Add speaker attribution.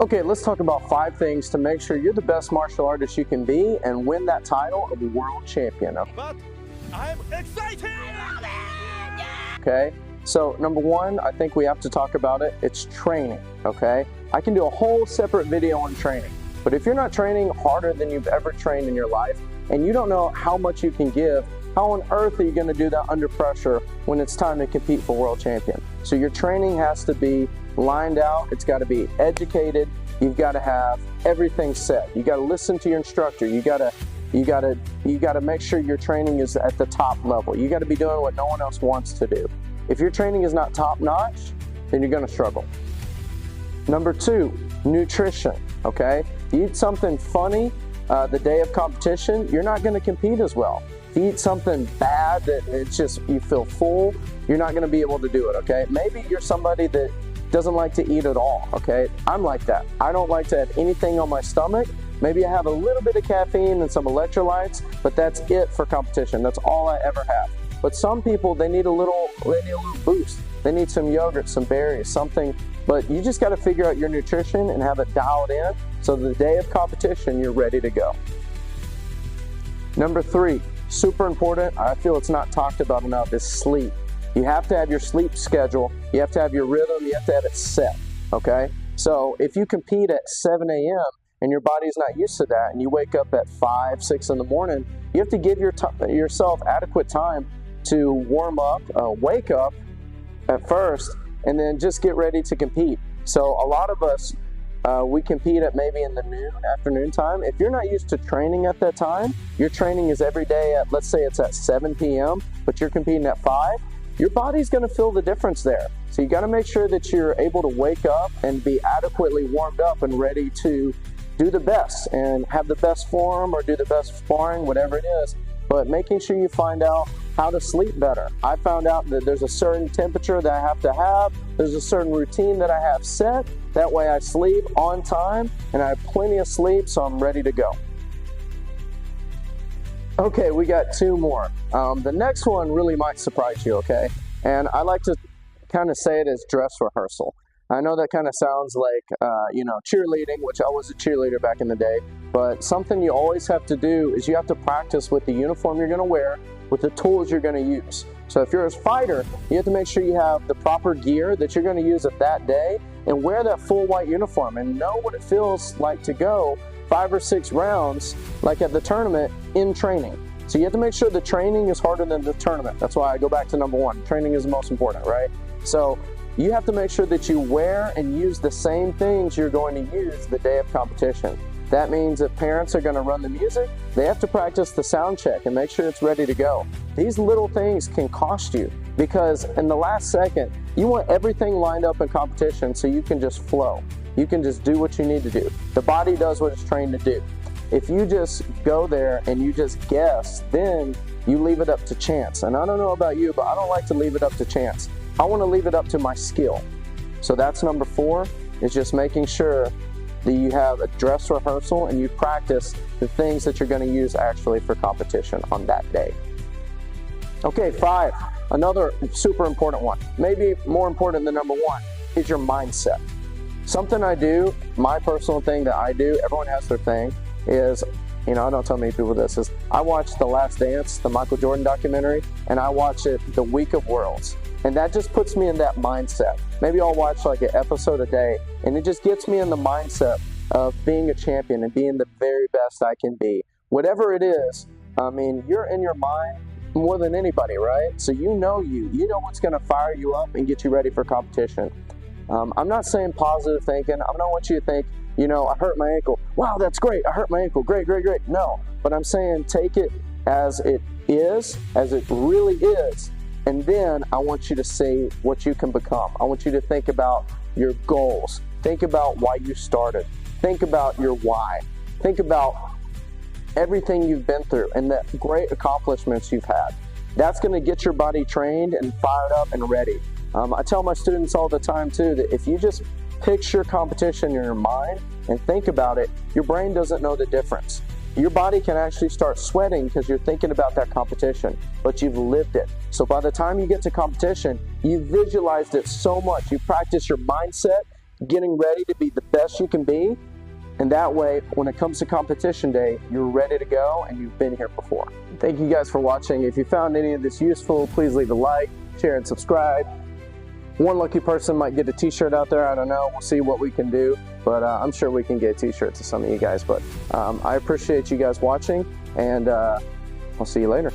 Speaker 1: Okay, let's talk about 5 things to make sure you're the best martial artist you can be and win that title of world champion.
Speaker 2: But I'm excited!
Speaker 1: Okay, so number 1, I think we have to talk about it. It's training, okay? I can do a whole separate video on training, but if you're not training harder than you've ever trained in your life and you don't know how much you can give, how on earth are you going to do that under pressure when it's time to compete for world champion? So your training has to be lined out. It's got to be educated. You've got to have everything set. You got to listen to your instructor. You got to make sure your training is at the top level. You got to be doing what no one else wants to do. If your training is not top notch, then you're going to struggle. Number 2, nutrition. Okay, if you eat something funny the day of competition, you're not going to compete as well. If you eat something bad that it's just you feel full, you're not going to be able to do it. Okay, maybe you're somebody that doesn't like to eat at all. Okay, I'm like that. I don't like to have anything on my stomach. Maybe I have a little bit of caffeine and some electrolytes, but that's it for competition. That's all I ever have. But some people, they need a little boost. They need some yogurt, some berries, something. But you just got to figure out your nutrition and have it dialed in so the day of competition, you're ready to go. Number 3, super important, I feel it's not talked about enough, is sleep. You have to have your sleep schedule. You have to have your rhythm. You have to have it set, okay? So if you compete at 7 a.m. and your body's not used to that and you wake up at 5, 6 in the morning, you have to give yourself adequate time to warm up, wake up at first, and then just get ready to compete. So a lot of us, we compete at maybe in the afternoon time. If you're not used to training at that time, your training is every day at, let's say it's at 7 p.m., but you're competing at 5, your body's going to feel the difference there. So you got to make sure that you're able to wake up and be adequately warmed up and ready to do the best and have the best form or do the best sparring, whatever it is. But making sure you find out how to sleep better. I found out that there's a certain temperature that I have to have. There's a certain routine that I have set. That way I sleep on time and I have plenty of sleep, so I'm ready to go. Okay, we got 2 more. The next one really might surprise you, okay? And I like to kind of say it as dress rehearsal. I know that kind of sounds like, cheerleading, which I was a cheerleader back in the day, but something you always have to do is you have to practice with the uniform you're going to wear, with the tools you're going to use. So if you're a fighter, you have to make sure you have the proper gear that you're going to use at that day and wear that full white uniform and know what it feels like to go 5 or 6 rounds, like at the tournament, in training. So you have to make sure the training is harder than the tournament. That's why I go back to number 1. Training is the most important, right? So you have to make sure that you wear and use the same things you're going to use the day of competition. That means if parents are going to run the music, they have to practice the sound check and make sure it's ready to go. These little things can cost you because in the last second, you want everything lined up in competition so you can just flow. You can just do what you need to do. The body does what it's trained to do. If you just go there and you just guess, then you leave it up to chance. And I don't know about you, but I don't like to leave it up to chance. I want to leave it up to my skill. So that's number 4, is just making sure that you have a dress rehearsal and you practice the things that you're going to use actually for competition on that day. Okay, 5, another super important one, maybe more important than number 1, is your mindset. Something I do, my personal thing that I do, everyone has their thing, is, I don't tell many people this, is I watch The Last Dance, the Michael Jordan documentary, and I watch it the week of Worlds. And that just puts me in that mindset. Maybe I'll watch like an episode a day, and it just gets me in the mindset of being a champion and being the very best I can be. Whatever it is, you're in your mind more than anybody, right? So you know what's going to fire you up and get you ready for competition. I'm not saying positive thinking. I don't want you to think, I hurt my ankle. Wow, that's great. I hurt my ankle. Great, great, great. No, but I'm saying take it as it is, as it really is. And then I want you to see what you can become. I want you to think about your goals. Think about why you started. Think about your why. Think about everything you've been through and the great accomplishments you've had. That's going to get your body trained and fired up and ready. I tell my students all the time too that if you just picture competition in your mind and think about it, your brain doesn't know the difference. Your body can actually start sweating because you're thinking about that competition, but you've lived it. So by the time you get to competition, you visualized it so much. You practice your mindset, getting ready to be the best you can be. And that way, when it comes to competition day, you're ready to go and you've been here before. Thank you guys for watching. If you found any of this useful, please leave a like, share, and subscribe. One lucky person might get a t-shirt out there. I don't know. We'll see what we can do. But I'm sure we can get a t-shirt to some of you guys. But I appreciate you guys watching, and I'll see you later.